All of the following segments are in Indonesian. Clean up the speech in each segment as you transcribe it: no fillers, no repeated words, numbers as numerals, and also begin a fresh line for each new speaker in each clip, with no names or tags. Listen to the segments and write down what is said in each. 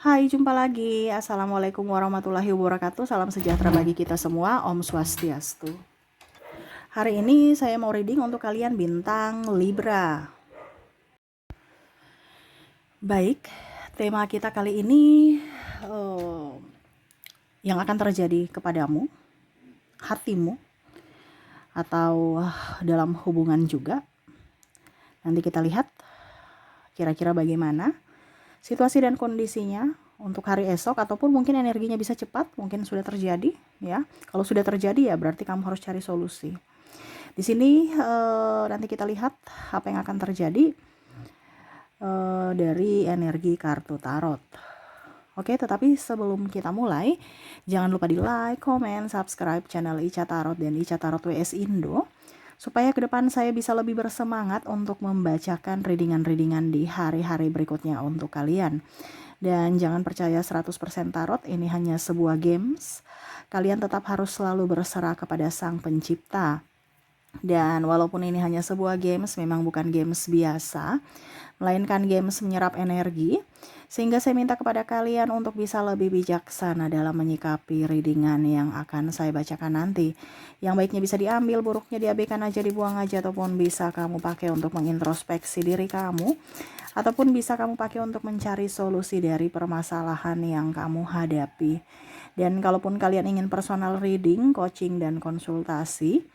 Hai, jumpa lagi. Assalamualaikum warahmatullahi wabarakatuh. Salam sejahtera bagi kita semua. Om Swastiastu. Hari ini saya mau reading untuk kalian bintang Libra. Baik, tema kita kali ini yang akan terjadi kepadamu, hatimu, atau dalam hubungan juga. Nanti kita lihat kira-kira bagaimana situasi dan kondisinya untuk hari esok, ataupun mungkin energinya bisa cepat, mungkin sudah terjadi ya. Kalau sudah terjadi ya berarti kamu harus cari solusi. Di sini nanti kita lihat apa yang akan terjadi dari energi kartu tarot. Oke, tetapi sebelum kita mulai, jangan lupa di like, comment, subscribe channel Ica Tarot dan Ica Tarot WS Indo, supaya ke depan saya bisa lebih bersemangat untuk membacakan readingan-readingan di hari-hari berikutnya untuk kalian. Dan jangan percaya 100% tarot, ini hanya sebuah games. Kalian tetap harus selalu berserah kepada Sang Pencipta. Dan walaupun ini hanya sebuah games, memang bukan games biasa, melainkan games menyerap energi, sehingga saya minta kepada kalian untuk bisa lebih bijaksana dalam menyikapi readingan yang akan saya bacakan nanti. Yang baiknya bisa diambil, buruknya diabaikan aja, dibuang aja, ataupun bisa kamu pakai untuk mengintrospeksi diri kamu, ataupun bisa kamu pakai untuk mencari solusi dari permasalahan yang kamu hadapi. Dan kalaupun kalian ingin personal reading, coaching, dan konsultasi,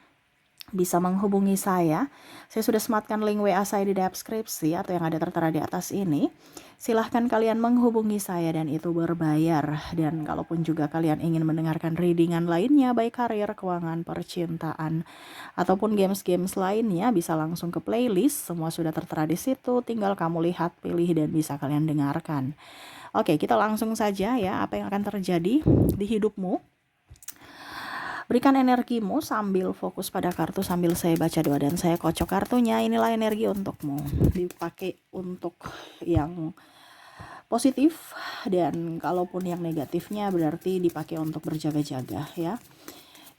bisa menghubungi saya. Saya sudah sematkan link WA saya di deskripsi atau yang ada tertera di atas ini. Silahkan kalian menghubungi saya dan itu berbayar. Dan kalaupun juga kalian ingin mendengarkan readingan lainnya, baik karir, keuangan, percintaan, ataupun games-games lainnya, bisa langsung ke playlist. Semua sudah tertera di situ, tinggal kamu lihat, pilih, dan bisa kalian dengarkan. Oke, kita langsung saja ya, apa yang akan terjadi di hidupmu. Berikan energimu sambil fokus pada kartu, sambil saya baca doa dan saya kocok kartunya. Inilah energi untukmu, dipakai untuk yang positif, dan kalaupun yang negatifnya berarti dipakai untuk berjaga-jaga ya.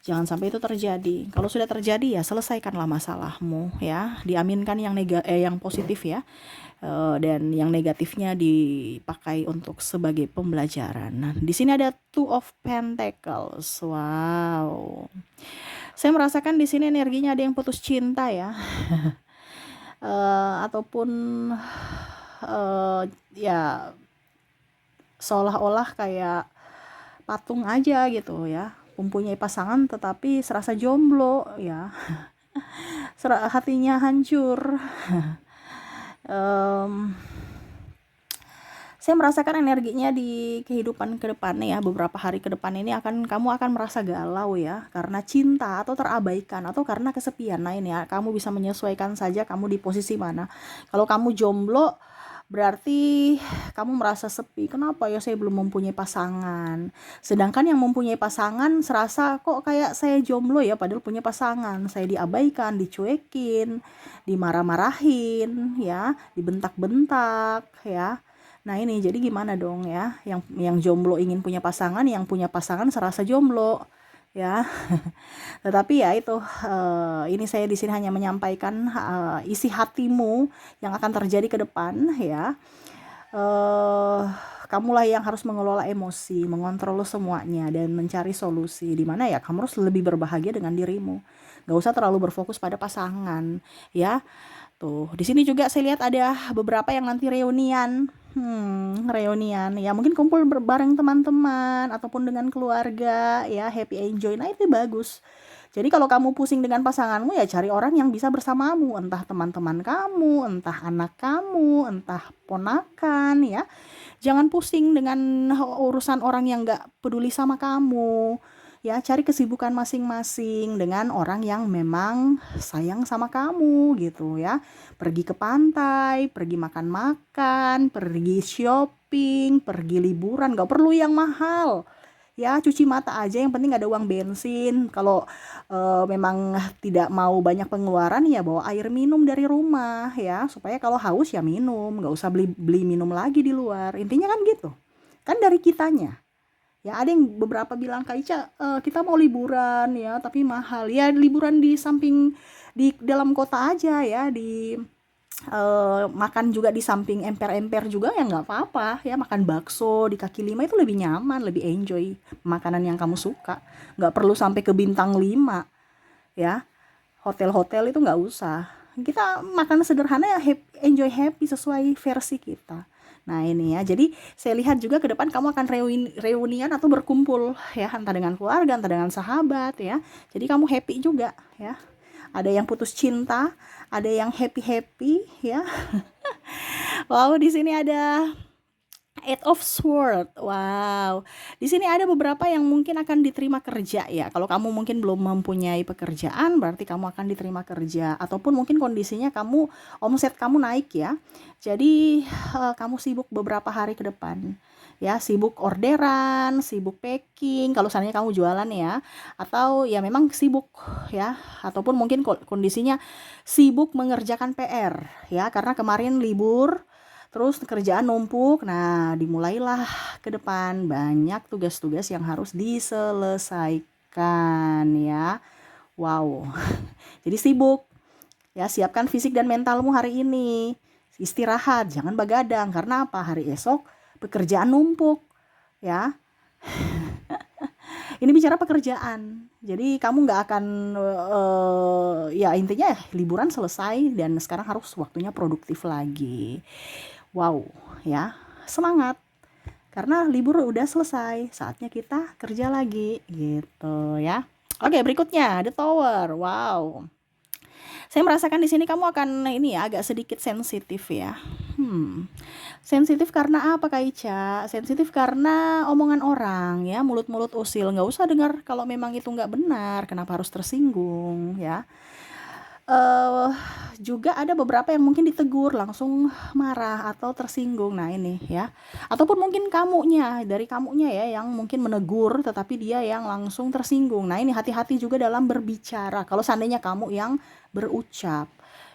Jangan sampai itu terjadi. Kalau sudah terjadi ya selesaikanlah masalahmu ya. Diaminkan yang positif ya. Dan yang negatifnya dipakai untuk sebagai pembelajaran. Nah, di sini ada Two of Pentacles. Wow. Saya merasakan di sini energinya ada yang putus cinta ya. Ataupun ya seolah-olah kayak patung aja gitu ya. Mempunyai pasangan tetapi serasa jomblo ya. Hatinya hancur. Saya merasakan energinya di kehidupan ke depannya ya, beberapa hari ke depan ini kamu akan merasa galau ya, karena cinta atau terabaikan atau karena kesepian. Nah ini ya, kamu bisa menyesuaikan saja kamu di posisi mana. Kalau kamu jomblo, berarti kamu merasa sepi. Kenapa ya saya belum mempunyai pasangan? Sedangkan yang mempunyai pasangan serasa kok kayak saya jomblo ya, padahal punya pasangan. Saya diabaikan, dicuekin, dimarah-marahin ya, dibentak-bentak ya. Nah ini jadi gimana dong ya, yang jomblo ingin punya pasangan, yang punya pasangan serasa jomblo ya. Tetapi ya itu, ini saya di sini hanya menyampaikan isi hatimu yang akan terjadi ke depan ya. Kamulah yang harus mengelola emosi, mengontrol semuanya, dan mencari solusi. Di mana ya kamu harus lebih berbahagia dengan dirimu. Gak usah terlalu berfokus pada pasangan ya. Tuh, di sini juga saya lihat ada beberapa yang nanti reunian. Reunian ya, mungkin kumpul bareng teman-teman ataupun dengan keluarga ya, happy enjoy. Nah, itu bagus. Jadi kalau kamu pusing dengan pasanganmu ya cari orang yang bisa bersamamu, entah teman-teman kamu, entah anak kamu, entah ponakan ya. Jangan pusing dengan urusan orang yang gak peduli sama kamu. Ya, cari kesibukan masing-masing dengan orang yang memang sayang sama kamu gitu ya. Pergi ke pantai, pergi makan-makan, pergi shopping, pergi liburan, gak perlu yang mahal. Ya, cuci mata aja, yang penting ada uang bensin. Kalau memang tidak mau banyak pengeluaran ya bawa air minum dari rumah ya, supaya kalau haus ya minum, gak usah beli minum lagi di luar. Intinya kan gitu. Kan dari kitanya. Ya ada yang beberapa bilang Kak Ica, kita mau liburan ya tapi mahal. Ya liburan di dalam kota aja ya, di makan juga di samping emper-emper juga ya nggak apa-apa ya, makan bakso di kaki lima itu lebih nyaman, lebih enjoy makanan yang kamu suka, nggak perlu sampai ke bintang 5 ya, hotel-hotel itu nggak usah, kita makan sederhana ya, enjoy happy sesuai versi kita. Nah ini ya, jadi saya lihat juga ke depan kamu akan reunian atau berkumpul ya, entah dengan keluarga, entah dengan sahabat ya, jadi kamu happy juga ya. Ada yang putus cinta, ada yang happy-happy ya. Wow, di sini ada Eight of Sword. Wow. Di sini ada beberapa yang mungkin akan diterima kerja ya. Kalau kamu mungkin belum mempunyai pekerjaan, berarti kamu akan diterima kerja. Ataupun mungkin kondisinya kamu, omset kamu naik ya. Jadi kamu sibuk beberapa hari ke depan. Ya, sibuk orderan, sibuk packing, kalau seandainya kamu jualan ya. Atau ya memang sibuk ya. Ataupun mungkin kondisinya sibuk mengerjakan PR ya. Karena kemarin libur, terus kerjaan numpuk, nah dimulailah ke depan banyak tugas-tugas yang harus diselesaikan ya. Wow, jadi sibuk ya, siapkan fisik dan mentalmu hari ini. Istirahat, jangan begadang, karena apa? Hari esok pekerjaan numpuk ya. Ini bicara pekerjaan, jadi kamu nggak akan ya intinya liburan selesai dan sekarang harus waktunya produktif lagi. Wow ya, semangat karena libur udah selesai, saatnya kita kerja lagi gitu ya. Oke, berikutnya The Tower. Wow, saya merasakan di sini kamu akan ini ya, agak sedikit sensitif ya. Sensitif karena apa Kak Ica? Sensitif karena omongan orang ya, mulut-mulut usil. Nggak usah dengar kalau memang itu nggak benar, kenapa harus tersinggung ya. eh Juga ada beberapa yang mungkin ditegur langsung marah atau tersinggung. Nah ini ya, ataupun mungkin dari kamunya ya yang mungkin menegur tetapi dia yang langsung tersinggung. Nah ini hati-hati juga dalam berbicara kalau seandainya kamu yang berucap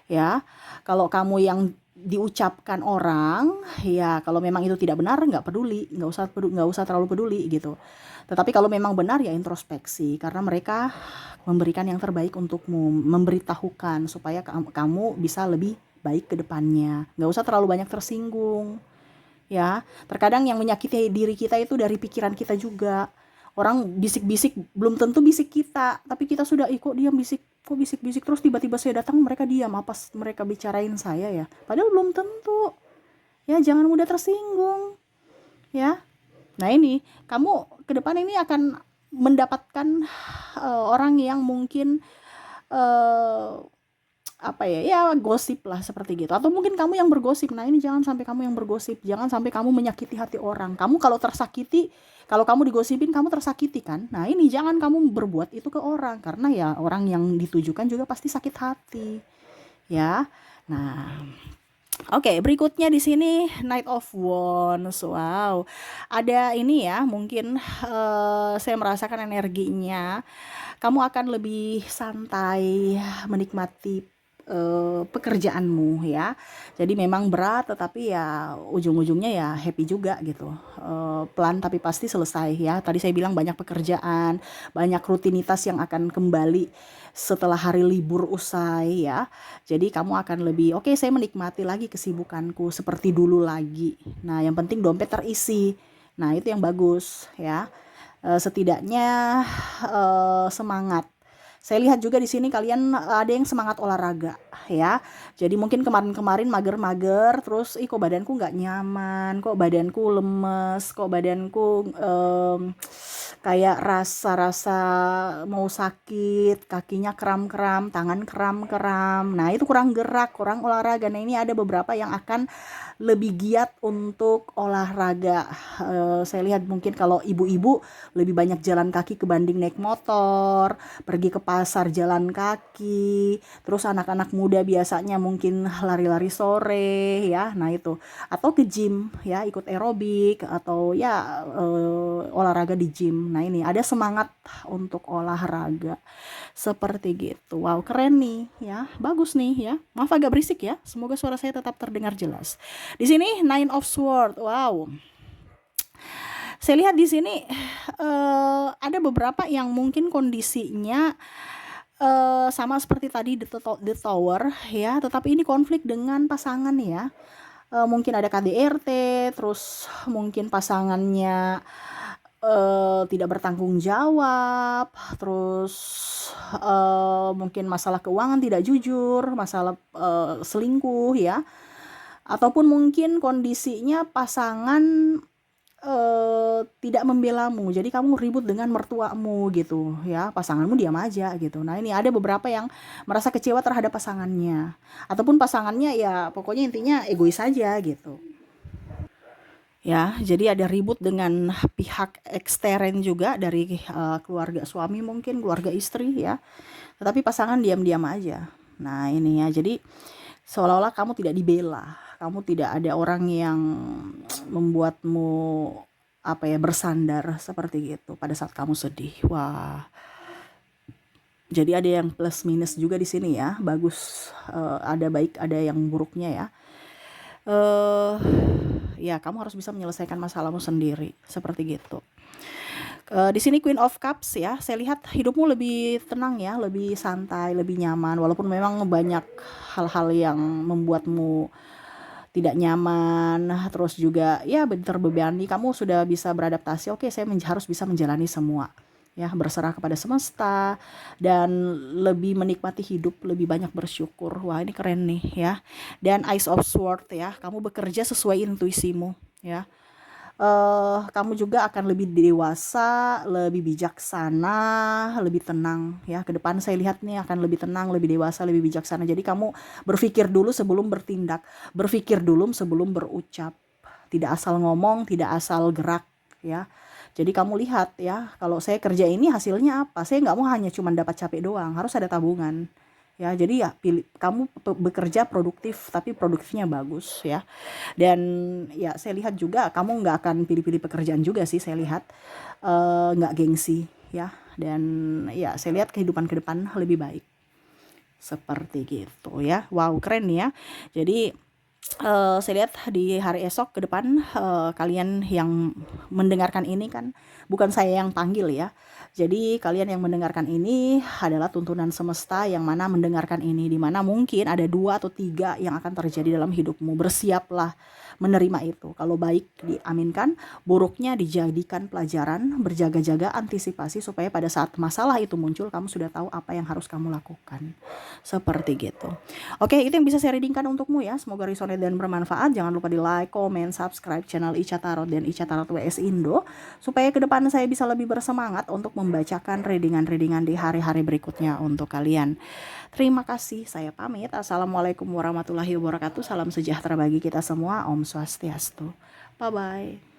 ya. Kalau kamu yang diucapkan orang ya, kalau memang itu tidak benar nggak peduli, nggak usah terlalu peduli gitu. Tetapi kalau memang benar ya introspeksi, karena mereka memberikan yang terbaik untukmu, memberitahukan supaya kamu bisa lebih baik ke depannya. Nggak usah terlalu banyak tersinggung. Ya, terkadang yang menyakiti diri kita itu dari pikiran kita juga. Orang bisik-bisik belum tentu bisik kita, tapi kita sudah kok dia bisik-bisik terus tiba-tiba saya datang mereka diam, apa mereka bicarain saya ya? Padahal belum tentu. Ya, jangan mudah tersinggung. Ya. Nah ini, kamu ke depan ini akan mendapatkan orang yang mungkin apa ya gosip lah seperti gitu, atau mungkin kamu yang bergosip. Nah ini jangan sampai kamu yang bergosip, jangan sampai kamu menyakiti hati orang. Kamu kalau tersakiti, kalau kamu digosipin kamu tersakiti kan. Nah ini jangan kamu berbuat itu ke orang, karena ya orang yang ditujukan juga pasti sakit hati ya. Nah oke, berikutnya di sini Knight of Wands. Wow, ada ini ya, mungkin saya merasakan energinya. Kamu akan lebih santai menikmati pekerjaanmu ya. Jadi memang berat, tetapi ya ujung-ujungnya ya happy juga gitu. Pelan tapi pasti selesai ya. Tadi saya bilang banyak pekerjaan, banyak rutinitas yang akan kembali setelah hari libur usai ya. Jadi kamu akan lebih oke, saya menikmati lagi kesibukanku seperti dulu lagi. Nah, yang penting dompet terisi. Nah, itu yang bagus ya. Setidaknya semangat. Saya lihat juga di sini kalian ada yang semangat olahraga ya. Jadi mungkin kemarin-kemarin mager-mager, terus kok badanku nggak nyaman, kok badanku lemes, kok badanku kayak rasa-rasa mau sakit, kakinya kram-kram, tangan kram-kram. Nah itu kurang gerak, kurang olahraga. Nah ini ada beberapa yang akan lebih giat untuk olahraga. Saya lihat mungkin kalau ibu-ibu lebih banyak jalan kaki kebanding naik motor, pergi ke pasar jalan kaki, terus anak-anak muda biasanya mungkin lari-lari sore ya. Nah itu, atau ke gym ya, ikut aerobik atau ya olahraga di gym. Nah ini ada semangat untuk olahraga seperti gitu. Wow, keren nih ya, bagus nih ya. Maaf agak berisik ya, semoga suara saya tetap terdengar jelas. Di sini Nine of Swords. Wow. Saya lihat di sini ada beberapa yang mungkin kondisinya sama seperti tadi The Tower ya, tetapi ini konflik dengan pasangan ya. Mungkin ada KDRT, terus mungkin pasangannya tidak bertanggung jawab, terus mungkin masalah keuangan tidak jujur, masalah selingkuh ya, ataupun mungkin kondisinya pasangan tidak membelamu, jadi kamu ribut dengan mertuamu gitu ya, pasanganmu diam aja gitu. Nah ini ada beberapa yang merasa kecewa terhadap pasangannya, ataupun pasangannya ya pokoknya intinya egois aja gitu ya. Jadi ada ribut dengan pihak ekstern juga dari keluarga suami, mungkin keluarga istri ya, tetapi pasangan diam-diam aja. Nah ini ya, jadi seolah-olah kamu tidak dibela, kamu tidak ada orang yang membuatmu apa ya, bersandar seperti gitu pada saat kamu sedih. Wah, jadi ada yang plus minus juga di sini ya, bagus, ada baik ada yang buruknya ya. eh Ya kamu harus bisa menyelesaikan masalahmu sendiri seperti gitu. Di sini Queen of Cups ya, saya lihat hidupmu lebih tenang ya, lebih santai, lebih nyaman, walaupun memang banyak hal-hal yang membuatmu tidak nyaman, terus juga ya terbebani, kamu sudah bisa beradaptasi, oke saya harus bisa menjalani semua ya, berserah kepada semesta dan lebih menikmati hidup, lebih banyak bersyukur. Wah ini keren nih ya. Dan Ice of Sword ya, kamu bekerja sesuai intuisimu ya. Kamu juga akan lebih dewasa, lebih bijaksana, lebih tenang ya. Ke depan saya lihat nih akan lebih tenang, lebih dewasa, lebih bijaksana. Jadi kamu berpikir dulu sebelum bertindak, berpikir dulu sebelum berucap. Tidak asal ngomong, tidak asal gerak ya. Jadi kamu lihat ya, kalau saya kerja ini hasilnya apa? Saya nggak mau hanya cuma dapat capek doang, harus ada tabungan. Ya, jadi ya pilih kamu bekerja produktif tapi produktifnya bagus ya. Dan ya saya lihat juga kamu nggak akan pilih-pilih pekerjaan juga sih, saya lihat nggak gengsi ya. Dan ya saya lihat kehidupan ke depan lebih baik seperti gitu ya. Wow keren ya. Jadi saya lihat di hari esok ke depan, kalian yang mendengarkan ini kan bukan saya yang panggil ya. Jadi kalian yang mendengarkan ini adalah tuntunan semesta yang mana mendengarkan ini, di mana mungkin ada 2 atau 3 yang akan terjadi dalam hidupmu. Bersiaplah menerima itu. Kalau baik diaminkan, buruknya dijadikan pelajaran, berjaga-jaga, antisipasi supaya pada saat masalah itu muncul kamu sudah tahu apa yang harus kamu lakukan. Seperti gitu. Oke, itu yang bisa saya readingkan untukmu ya. Semoga resonate dan bermanfaat. Jangan lupa di like, comment, subscribe channel Ica Tarot dan Ica Tarot WS Indo supaya ke depan saya bisa lebih bersemangat untuk membacakan readingan-readingan di hari-hari berikutnya untuk kalian. Terima kasih, saya pamit. Assalamualaikum warahmatullahi wabarakatuh. Salam sejahtera bagi kita semua. Om Swastiastu. Bye-bye.